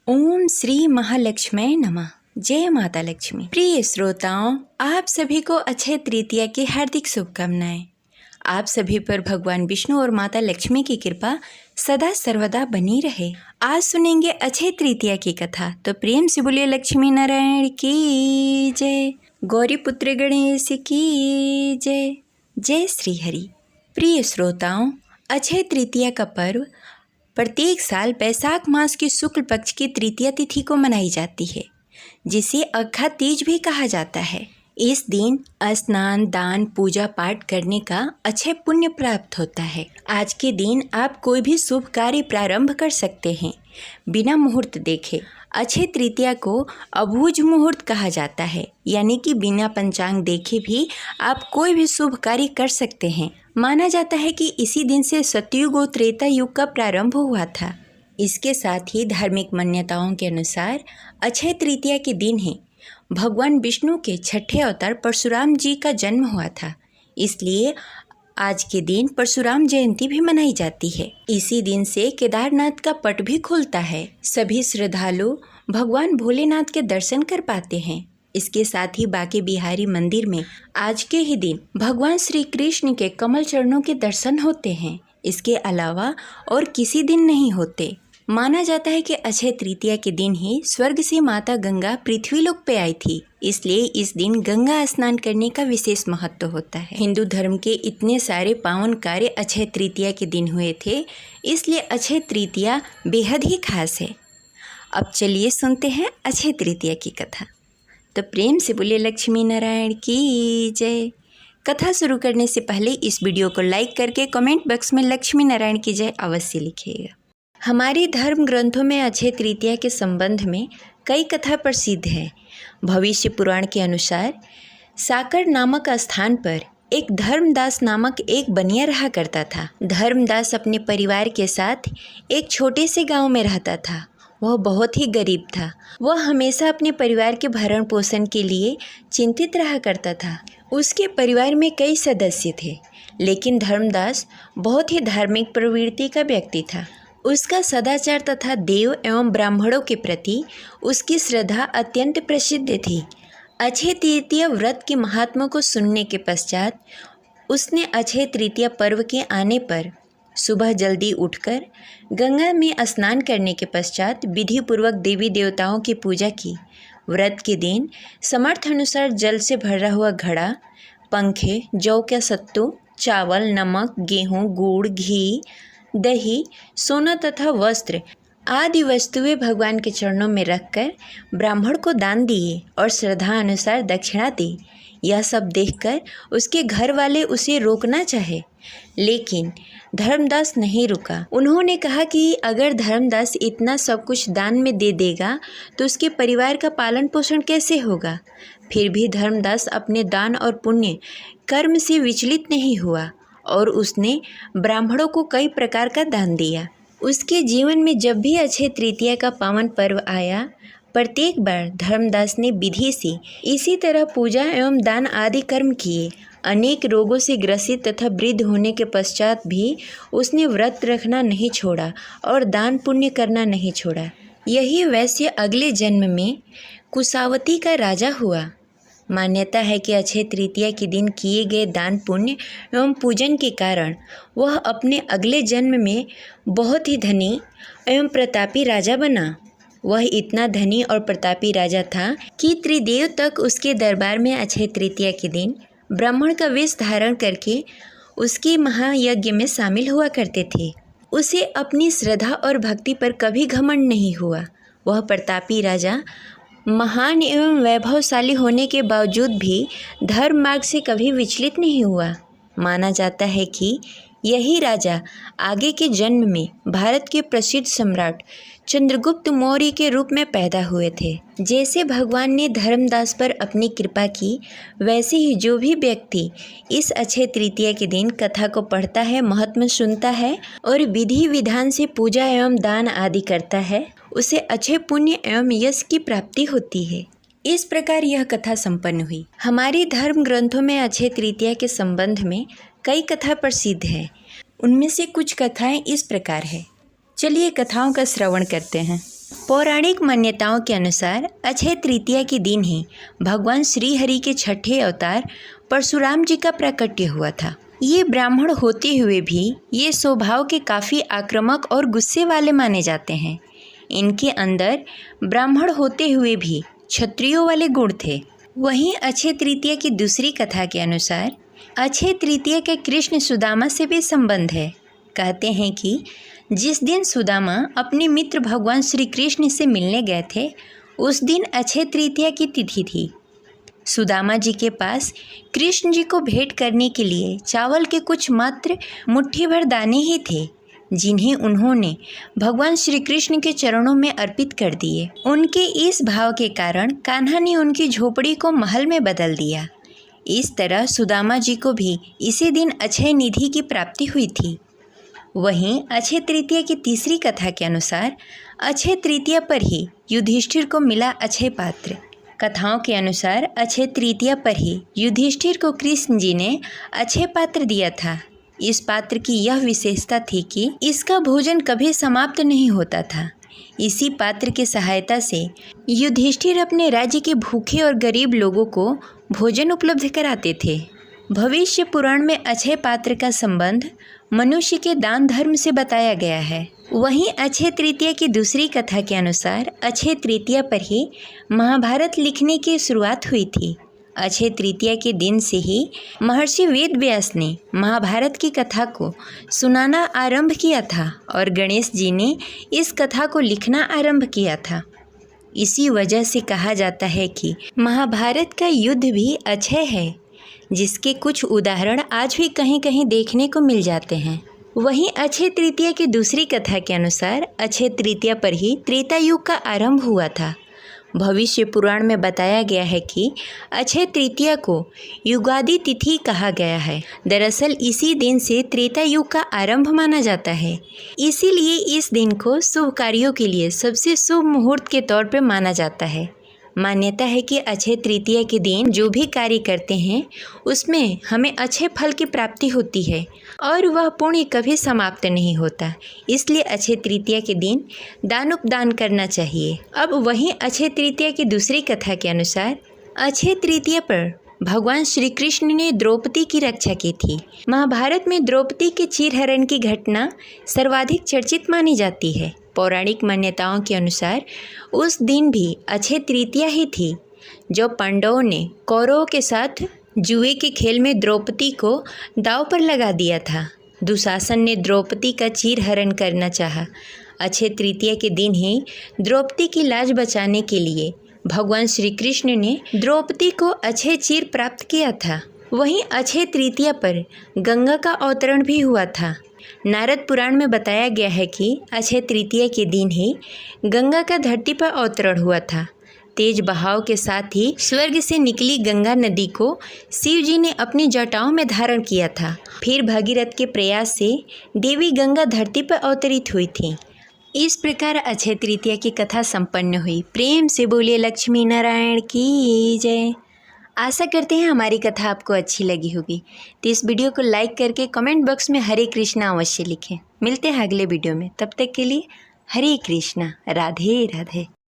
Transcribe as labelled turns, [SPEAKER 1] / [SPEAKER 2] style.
[SPEAKER 1] ओम श्री महालक्ष्मी नमः। जय माता लक्ष्मी। प्रिय श्रोताओं, आप सभी को अक्षय तृतीया की हार्दिक शुभकामनाएं। आप सभी पर भगवान विष्णु और माता लक्ष्मी की कृपा सदा सर्वदा बनी रहे। आज सुनेंगे अक्षय तृतीया की कथा, तो प्रेम से बोलिए लक्ष्मी नारायण की जय, गौरी पुत्र गणेश की जय, जय श्री हरि। प्रिय श्रोताओं, अक्षय तृतीया का पर्व प्रत्येक साल वैशाख मास की शुक्ल पक्ष की तृतीया तिथि को मनाई जाती है, जिसे अघा तीज भी कहा जाता है। इस दिन स्नान, दान, पूजा पाठ करने का अक्षय पुण्य प्राप्त होता है। आज के दिन आप कोई भी शुभ कार्य प्रारंभ कर सकते हैं बिना मुहूर्त देखे। अक्षय तृतीया को अबूझ मुहूर्त कहा जाता है, यानी कि बिना पंचांग देखे भी आप कोई भी शुभ कार्य कर सकते हैं। माना जाता है कि इसी दिन से सतयुग और त्रेता युग का प्रारंभ हुआ था। इसके साथ ही धार्मिक मान्यताओं के अनुसार अक्षय तृतीया के दिन ही भगवान विष्णु के छठे अवतार परशुराम जी का जन्म हुआ था, इसलिए आज के दिन परशुराम जयंती भी मनाई जाती है। इसी दिन से केदारनाथ का पट भी खुलता है। सभी श्रद्धालु भगवान भोलेनाथ के दर्शन कर पाते हैं। इसके साथ ही बांके बिहारी मंदिर में आज के ही दिन भगवान श्री कृष्ण के कमल चरणों के दर्शन होते हैं। इसके अलावा और किसी दिन नहीं होते। माना जाता है कि अक्षय तृतीया के दिन ही स्वर्ग से माता गंगा पृथ्वी लोक पे आई थी, इसलिए इस दिन गंगा स्नान करने का विशेष महत्व होता है। हिंदू धर्म के इतने सारे पावन कार्य अक्षय तृतीया के दिन हुए थे, इसलिए अक्षय तृतीया बेहद ही खास है। अब चलिए सुनते हैं अक्षय तृतीया की कथा। तो प्रेम से बोलिए लक्ष्मी नारायण की जय। कथा शुरू करने से पहले इस वीडियो को लाइक करके कमेंट बॉक्स में लक्ष्मी नारायण की जय अवश्य लिखिएगा। हमारे धर्म ग्रंथों में अक्षय तृतीया के संबंध में कई कथा प्रसिद्ध है। भविष्य पुराण के अनुसार साकर नामक स्थान पर एक धर्मदास नामक एक बनिया रहा करता था। धर्मदास अपने परिवार के साथ एक छोटे से गांव में रहता था। वह बहुत ही गरीब था। वह हमेशा अपने परिवार के भरण पोषण के लिए चिंतित रहा करता था। उसके परिवार में कई सदस्य थे, लेकिन धर्मदास बहुत ही धार्मिक प्रवृत्ति का व्यक्ति था। उसका सदाचार तथा देव एवं ब्राह्मणों के प्रति उसकी श्रद्धा अत्यंत प्रसिद्ध थी। अक्षय तृतीया व्रत के महात्मा को सुनने के पश्चात उसने अक्षय तृतीया पर्व के आने पर सुबह जल्दी उठकर गंगा में स्नान करने के पश्चात विधि पूर्वक देवी देवताओं की पूजा की। व्रत के दिन समर्थ अनुसार जल से भरा हुआ घड़ा, पंखे, जौ का सत्तू, चावल, नमक, गेहूँ, गुड़, घी, दही, सोना तथा वस्त्र आदि वस्तुएं भगवान के चरणों में रखकर ब्राह्मण को दान दिए और श्रद्धा अनुसार दक्षिणा दी। यह सब देखकर उसके घर वाले उसे रोकना चाहे, लेकिन धर्मदास नहीं रुका। उन्होंने कहा कि अगर धर्मदास इतना सब कुछ दान में दे देगा तो उसके परिवार का पालन पोषण कैसे होगा। फिर भी धर्मदास अपने दान और पुण्य कर्म से विचलित नहीं हुआ और उसने ब्राह्मणों को कई प्रकार का दान दिया। उसके जीवन में जब भी अक्षय तृतीया का पावन पर्व आया, प्रत्येक बार धर्मदास ने विधि से इसी तरह पूजा एवं दान आदि कर्म किए। अनेक रोगों से ग्रसित तथा वृद्ध होने के पश्चात भी उसने व्रत रखना नहीं छोड़ा और दान पुण्य करना नहीं छोड़ा। यही वैश्य अगले जन्म में कुशावती का राजा हुआ। मान्यता है कि अक्षय तृतीया के दिन किए गए दान पुण्य एवं पूजन के कारण वह अपने अगले जन्म में बहुत ही धनी एवं प्रतापी राजा बना। वह इतना धनी और प्रतापी राजा था कि त्रिदेव तक उसके दरबार में अक्षय तृतीया के दिन ब्राह्मण का वेश धारण करके उसके महायज्ञ में शामिल हुआ करते थे। उसे अपनी श्रद्धा और भक्ति पर कभी घमंड नहीं हुआ। वह प्रतापी राजा महान एवं वैभवशाली होने के बावजूद भी धर्म मार्ग से कभी विचलित नहीं हुआ। माना जाता है कि यही राजा आगे के जन्म में भारत के प्रसिद्ध सम्राट चंद्रगुप्त मौर्य के रूप में पैदा हुए थे। जैसे भगवान ने धर्मदास पर अपनी कृपा की, वैसे ही जो भी व्यक्ति इस अक्षय तृतीया के दिन कथा को पढ़ता है, महत्व सुनता है और विधि विधान से पूजा एवं दान आदि करता है, उसे अक्षय पुण्य एवं यश की प्राप्ति होती है। इस प्रकार यह कथा संपन्न हुई। हमारे धर्म ग्रंथों में अक्षय तृतीया के संबंध में कई कथा प्रसिद्ध है। उनमें से कुछ कथाएं इस प्रकार है। चलिए कथाओं का श्रवण करते हैं। पौराणिक मान्यताओं के अनुसार अक्षय तृतीया के दिन ही भगवान श्री हरि के छठे अवतार परशुराम जी का प्राकट्य हुआ था। ये ब्राह्मण होते हुए भी ये स्वभाव के काफ़ी आक्रामक और गुस्से वाले माने जाते हैं। इनके अंदर ब्राह्मण होते हुए भी क्षत्रियों वाले गुण थे। वहीं अक्षय तृतीया की दूसरी कथा के अनुसार अक्षय तृतीया के कृष्ण सुदामा से भी संबंध है। कहते हैं कि जिस दिन सुदामा अपने मित्र भगवान श्री कृष्ण से मिलने गए थे, उस दिन अक्षय तृतीया की तिथि थी। सुदामा जी के पास कृष्ण जी को भेंट करने के लिए चावल के कुछ मात्र मुट्ठी भर दाने ही थे, जिन्हें उन्होंने भगवान श्री कृष्ण के चरणों में अर्पित कर दिए। उनके इस भाव के कारण कान्हा ने उनकी झोपड़ी को महल में बदल दिया। इस तरह सुदामा जी को भी इसी दिन अक्षय निधि की प्राप्ति हुई थी। वहीं अक्षय तृतीया की तीसरी कथा के अनुसार अक्षय तृतीया पर ही युधिष्ठिर को मिला अक्षय पात्र। कथाओं के अनुसार अक्षय तृतीया पर ही युधिष्ठिर को कृष्ण जी ने अक्षय पात्र दिया था। इस पात्र की यह विशेषता थी कि इसका भोजन कभी समाप्त नहीं होता था। इसी पात्र की सहायता से युधिष्ठिर अपने राज्य के भूखे और गरीब लोगों को भोजन उपलब्ध कराते थे। भविष्य पुराण में अक्षय पात्र का संबंध मनुष्य के दान धर्म से बताया गया है। वहीं अक्षय तृतीया की दूसरी कथा के अनुसार अक्षय तृतीया पर ही महाभारत लिखने की शुरुआत हुई थी। अक्षय तृतीया के दिन से ही महर्षि वेद व्यास ने महाभारत की कथा को सुनाना आरंभ किया था और गणेश जी ने इस कथा को लिखना आरंभ किया था। इसी वजह से कहा जाता है कि महाभारत का युद्ध भी अक्षय है, जिसके कुछ उदाहरण आज भी कहीं कहीं देखने को मिल जाते हैं। वहीं अक्षय तृतीया की दूसरी कथा के अनुसार अक्षय तृतीया पर ही त्रेता युग का आरंभ हुआ था। भविष्य पुराण में बताया गया है कि अक्षय तृतीया को युगादि तिथि कहा गया है। दरअसल इसी दिन से त्रेता युग का आरंभ माना जाता है। इसीलिए इस दिन को शुभ कार्यों के लिए सबसे शुभ मुहूर्त के तौर पर माना जाता है। मान्यता है कि अक्षय तृतीया के दिन जो भी कार्य करते हैं उसमें हमें अच्छे फल की प्राप्ति होती है और वह पुण्य कभी समाप्त नहीं होता। इसलिए अक्षय तृतीया के दिन दान उपदान करना चाहिए। अब वहीं अक्षय तृतीया की दूसरी कथा के अनुसार अक्षय तृतीया पर भगवान श्री कृष्ण ने द्रौपदी की रक्षा की थी। महाभारत में द्रौपदी के चीरहरण की घटना सर्वाधिक चर्चित मानी जाती है। पौराणिक मान्यताओं के अनुसार उस दिन भी अक्षय तृतीया ही थी जब पांडवों ने कौरवों के साथ जुए के खेल में द्रौपदी को दांव पर लगा दिया था। दुशासन ने द्रौपदी का चीरहरण करना चाहा। अक्षय तृतीया के दिन ही द्रौपदी की लाज बचाने के लिए भगवान श्री कृष्ण ने द्रौपदी को अक्षय चीर प्राप्त किया था। वहीं अक्षय तृतीया पर गंगा का अवतरण भी हुआ था। नारद पुराण में बताया गया है कि अक्षय तृतीया के दिन ही गंगा का धरती पर अवतरण हुआ था। तेज बहाव के साथ ही स्वर्ग से निकली गंगा नदी को शिव जी ने अपनी जटाओं में धारण किया था। फिर भगीरथ के प्रयास से देवी गंगा धरती पर अवतरित हुई थी। इस प्रकार अक्षय तृतीया की कथा संपन्न हुई। प्रेम से बोलिए लक्ष्मी नारायण की जय। आशा करते हैं हमारी कथा आपको अच्छी लगी होगी, तो इस वीडियो को लाइक करके कमेंट बॉक्स में हरे कृष्णा अवश्य लिखें। मिलते हैं अगले वीडियो में, तब तक के लिए हरे कृष्णा, राधे राधे।